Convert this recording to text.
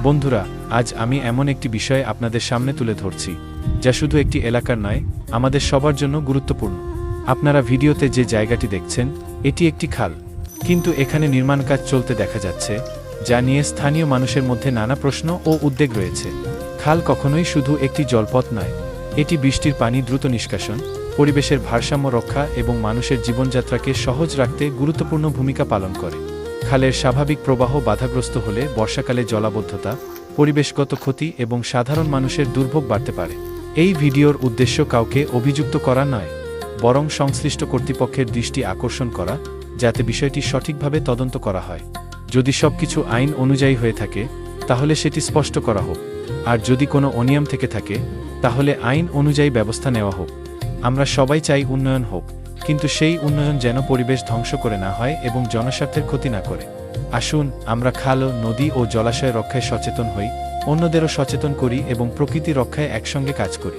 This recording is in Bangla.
বন্ধুরা, আজ আমি এমন একটি বিষয় আপনাদের সামনে তুলে ধরছি যা শুধু একটি এলাকার নয়, আমাদের সবার জন্য গুরুত্বপূর্ণ। আপনারা ভিডিওতে যে জায়গাটি দেখছেন, এটি একটি খাল, কিন্তু এখানে নির্মাণ কাজ চলতে দেখা যাচ্ছে, যা নিয়ে স্থানীয় মানুষের মধ্যে নানা প্রশ্ন ও উদ্বেগ রয়েছে। খাল কখনোই শুধু একটি জলপথ নয়, এটি বৃষ্টির পানি দ্রুত নিষ্কাশন, পরিবেশের ভারসাম্য রক্ষা এবং মানুষের জীবনযাত্রাকে সহজ রাখতে গুরুত্বপূর্ণ ভূমিকা পালন করে। খালের স্বাভাবিক প্রবাহ বাধাগ্রস্ত হলে বর্ষাকালে জলাবদ্ধতা, পরিবেশগত ক্ষতি এবং সাধারণ মানুষের দুর্ভোগ বাড়তে পারে। এই ভিডিওর উদ্দেশ্য কাউকে অভিযুক্ত করা নয়, বরং সংশ্লিষ্ট কর্তৃপক্ষের দৃষ্টি আকর্ষণ করা, যাতে বিষয়টি সঠিকভাবে তদন্ত করা হয়। যদি সবকিছু আইন অনুযায়ী হয়ে থাকে, তাহলে সেটি স্পষ্ট করা হোক, আর যদি কোনো অনিয়ম থেকে থাকে, তাহলে আইন অনুযায়ী ব্যবস্থা নেওয়া হোক। আমরা সবাই চাই উন্নয়ন হোক, কিন্তু সেই উন্নয়ন যেন পরিবেশ ধ্বংস করে না হয় এবং জনস্বার্থের ক্ষতি না করে। আসুন আমরা খাল, নদী ও জলাশয় রক্ষায় সচেতন হই, অন্যদেরও সচেতন করি এবং প্রকৃতি রক্ষায় একসঙ্গে কাজ করি।